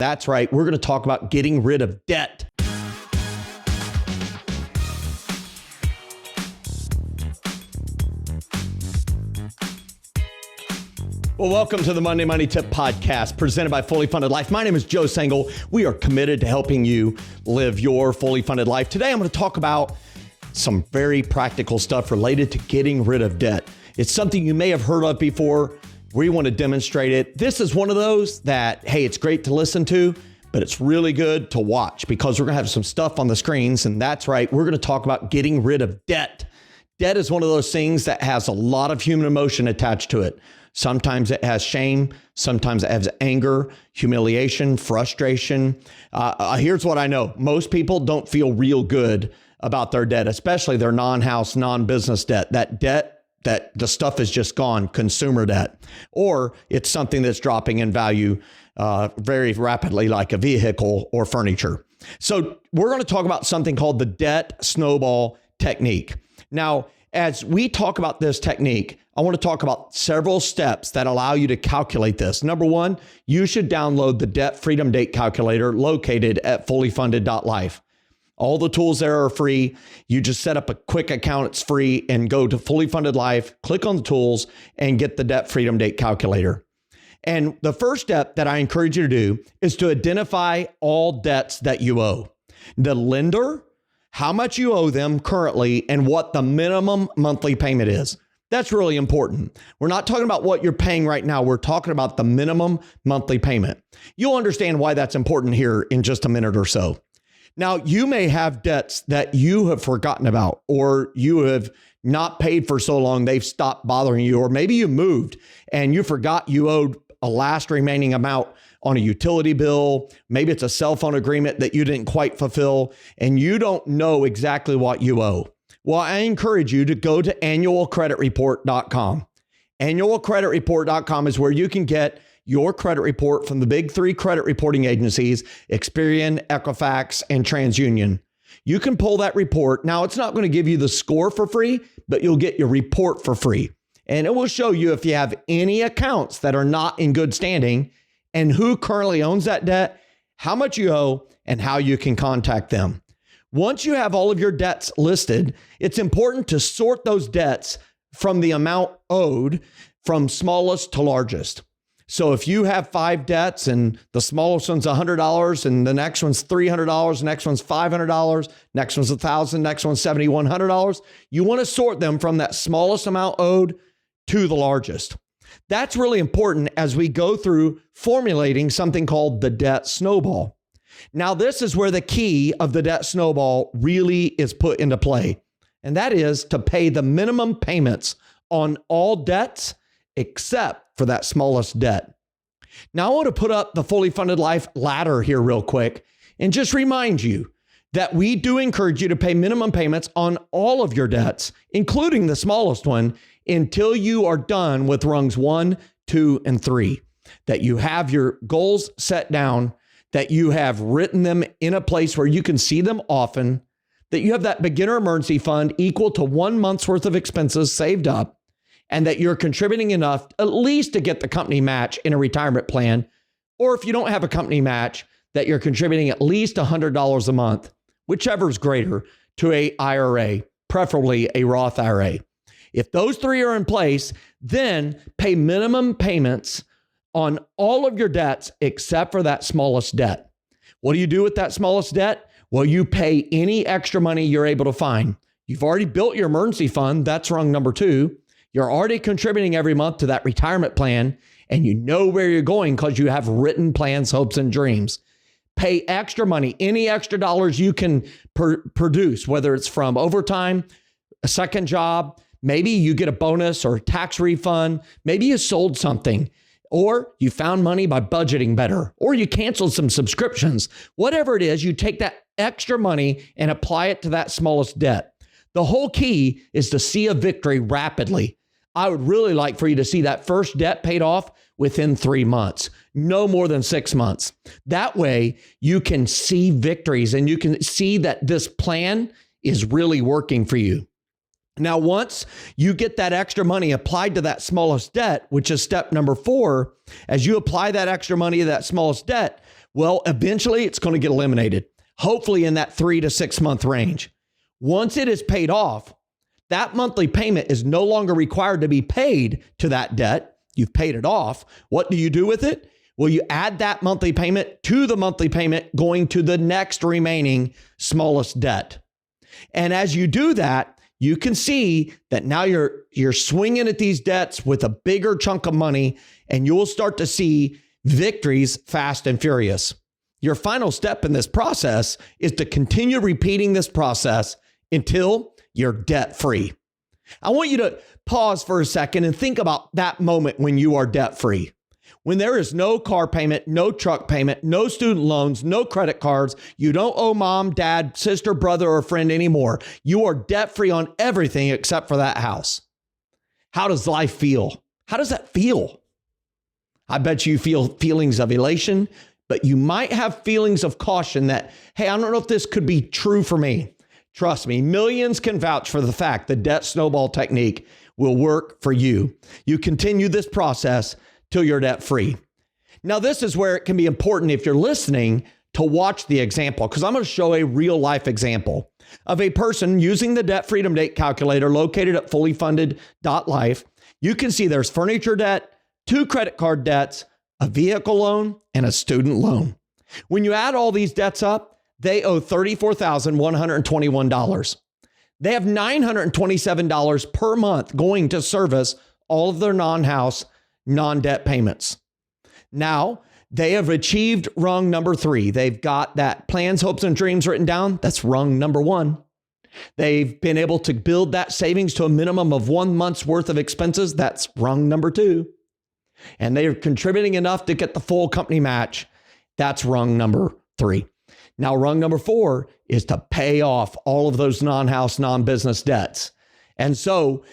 That's right. We're going to talk about getting rid of debt. Well, welcome to the Monday Money Tip Podcast presented by Fully Funded Life. My name is Joe Sengel. We are committed to helping you live your fully funded life. Today, I'm going to talk about some very practical stuff related to getting rid of debt. It's something you may have heard of before. We want to demonstrate it. This is one of those that, hey, it's great to listen to, but it's really good to watch because we're going to have some stuff on the screens. And that's right. We're going to talk about getting rid of debt. Debt is one of those things that has a lot of human emotion attached to it. Sometimes it has shame. Sometimes it has anger, humiliation, frustration. Here's what I know. Most people don't feel real good about their debt, especially their non-house, non-business debt. That debt that the stuff is just gone, consumer debt, or it's something that's dropping in value very rapidly, like a vehicle or furniture. So we're going to talk about something called the debt snowball technique. Now, as we talk about this technique, I want to talk about several steps that allow you to calculate this. Number one, you should download the Debt Freedom Date Calculator located at fullyfunded.life. All the tools there are free. You just set up a quick account. It's free and go to Fully Funded Life, click on the tools and get the Debt Freedom Date Calculator. And the first step that I encourage you to do is to identify all debts that you owe. The lender, how much you owe them currently, and what the minimum monthly payment is. That's really important. We're not talking about what you're paying right now. We're talking about the minimum monthly payment. You'll understand why that's important here in just a minute or so. Now, you may have debts that you have forgotten about, or you have not paid for so long they've stopped bothering you, or maybe you moved and you forgot you owed a last remaining amount on a utility bill. Maybe it's a cell phone agreement that you didn't quite fulfill and you don't know exactly what you owe. Well, I encourage you to go to annualcreditreport.com. Annualcreditreport.com is where you can get your credit report from the big three credit reporting agencies, Experian, Equifax, and TransUnion. You can pull that report. Now, it's not going to give you the score for free, but you'll get your report for free. And it will show you if you have any accounts that are not in good standing and who currently owns that debt, how much you owe, and how you can contact them. Once you have all of your debts listed, it's important to sort those debts from the amount owed from smallest to largest. So if you have 5 debts and the smallest one's $100 and the next one's $300, the next one's $500, next one's $1,000, next one's $7,100, you want to sort them from that smallest amount owed to the largest. That's really important as we go through formulating something called the debt snowball. Now, this is where the key of the debt snowball really is put into play, and that is to pay the minimum payments on all debts except for that smallest debt. Now, I want to put up the Fully Funded Life ladder here real quick and just remind you that we do encourage you to pay minimum payments on all of your debts, including the smallest one, until you are done with rungs 1, 2, and 3, that you have your goals set down, that you have written them in a place where you can see them often, that you have that beginner emergency fund equal to 1 month's worth of expenses saved up, and that you're contributing enough at least to get the company match in a retirement plan. Or if you don't have a company match, that you're contributing at least $100 a month, whichever is greater, to a IRA, preferably a Roth IRA. If those 3 are in place, then pay minimum payments on all of your debts except for that smallest debt. What do you do with that smallest debt? Well, you pay any extra money you're able to find. You've already built your emergency fund. That's rung number 2. You're already contributing every month to that retirement plan, and you know where you're going because you have written plans, hopes, and dreams. Pay extra money, any extra dollars you can produce, whether it's from overtime, a second job, maybe you get a bonus or a tax refund, maybe you sold something, or you found money by budgeting better, or you canceled some subscriptions. Whatever it is, you take that extra money and apply it to that smallest debt. The whole key is to see a victory rapidly. I would really like for you to see that first debt paid off within 3 months, no more than 6 months. That way you can see victories and you can see that this plan is really working for you. Now, once you get that extra money applied to that smallest debt, which is step number 4, as you apply that extra money to that smallest debt, Well, eventually it's going to get eliminated, hopefully in that 3 to 6 month range. Once it is paid off, that monthly payment is no longer required to be paid to that debt. You've paid it off. What do you do with it? Well, you add that monthly payment to the monthly payment going to the next remaining smallest debt. And as you do that, you can see that now you're swinging at these debts with a bigger chunk of money, and you'll start to see victories fast and furious. Your final step in this process is to continue repeating this process until you're debt free. I want you to pause for a second and think about that moment when you are debt free. When there is no car payment, no truck payment, no student loans, no credit cards, you don't owe mom, dad, sister, brother, or friend anymore. You are debt free on everything except for that house. How does life feel? How does that feel? I bet you feel feelings of elation, but you might have feelings of caution that, hey, I don't know if this could be true for me. Trust me, millions can vouch for the fact the debt snowball technique will work for you. You continue this process till you're debt free. Now, this is where it can be important if you're listening to watch the example, because I'm going to show a real life example of a person using the debt freedom date calculator located at fullyfunded.life. You can see there's furniture debt, 2 credit card debts, a vehicle loan, and a student loan. When you add all these debts up, they owe $34,121. They have $927 per month going to service all of their non-house, non-debt payments. Now, they have achieved rung number 3. They've got that plans, hopes, and dreams written down. That's rung number 1. They've been able to build that savings to a minimum of 1 month's worth of expenses. That's rung number 2. And they're contributing enough to get the full company match. That's rung number 3. Now, rung number 4 is to pay off all of those non-house, non-business debts. And so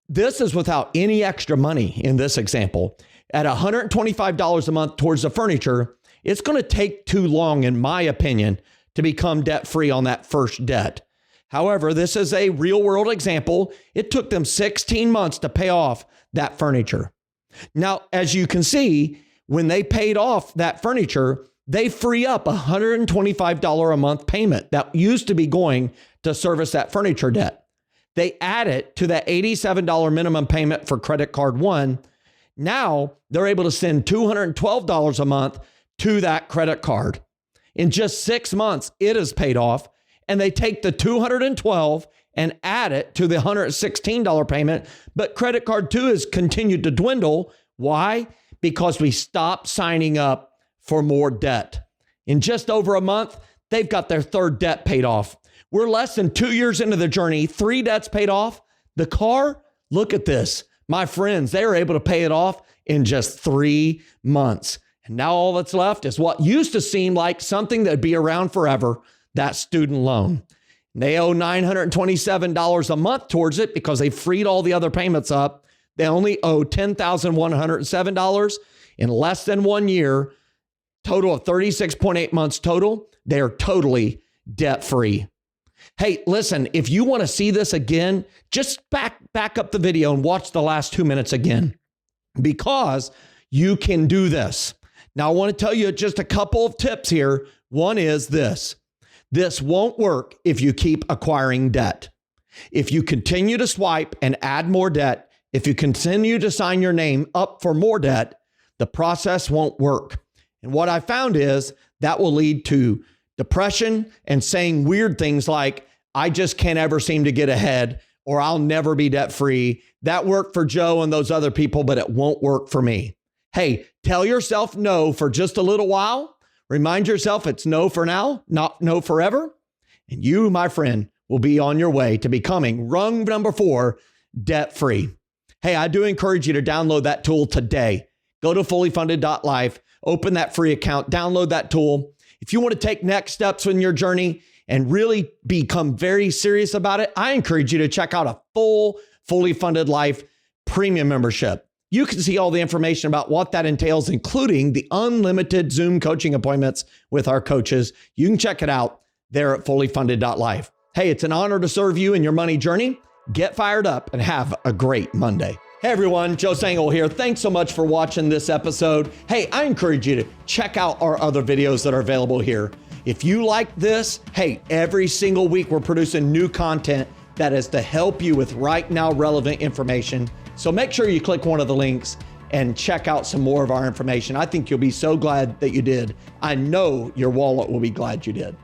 this is without any extra money in this example. At $125 a month towards the furniture, it's going to take too long, in my opinion, to become debt-free on that first debt. However, this is a real-world example. It took them 16 months to pay off that furniture. Now, as you can see, when they paid off that furniture, they free up $125 a month payment that used to be going to service that furniture debt. They add it to that $87 minimum payment for credit card 1. Now they're able to send $212 a month to that credit card. In just 6 months, it is paid off, and they take the $212 and add it to the $116 payment. But credit card 2 has continued to dwindle. Why? Because we stopped signing up for more debt. In just over a month, they've got their 3rd debt paid off. We're less than 2 years into the journey, 3 debts paid off. The car, look at this. My friends, they were able to pay it off in just 3 months. And now all that's left is what used to seem like something that'd be around forever, that student loan. They owe $927 a month towards it because they freed all the other payments up. They only owe $10,107 in less than 1 year, total of 36.8 months total. They are totally debt free. Hey, listen, if you want to see this again, just back up the video and watch the last 2 minutes again, because you can do this. Now, I want to tell you just a couple of tips here. One is this. This won't work if you keep acquiring debt. If you continue to swipe and add more debt, if you continue to sign your name up for more debt, the process won't work. And what I found is that will lead to depression and saying weird things like, I just can't ever seem to get ahead, or I'll never be debt free. That worked for Joe and those other people, but it won't work for me. Hey, tell yourself no for just a little while. Remind yourself it's no for now, not no forever. And you, my friend, will be on your way to becoming rung number 4, debt free. Hey, I do encourage you to download that tool today. Go to fullyfunded.life, open that free account, download that tool. If you want to take next steps in your journey and really become very serious about it, I encourage you to check out a full Fully Funded Life premium membership. You can see all the information about what that entails, including the unlimited Zoom coaching appointments with our coaches. You can check it out there at fullyfunded.life. Hey, it's an honor to serve you in your money journey. Get fired up and have a great Monday. Hey everyone, Joe Sangle here. Thanks so much for watching this episode. Hey, I encourage you to check out our other videos that are available here. If you like this, hey, every single week we're producing new content that is to help you with right now relevant information. So make sure you click one of the links and check out some more of our information. I think you'll be so glad that you did. I know your wallet will be glad you did.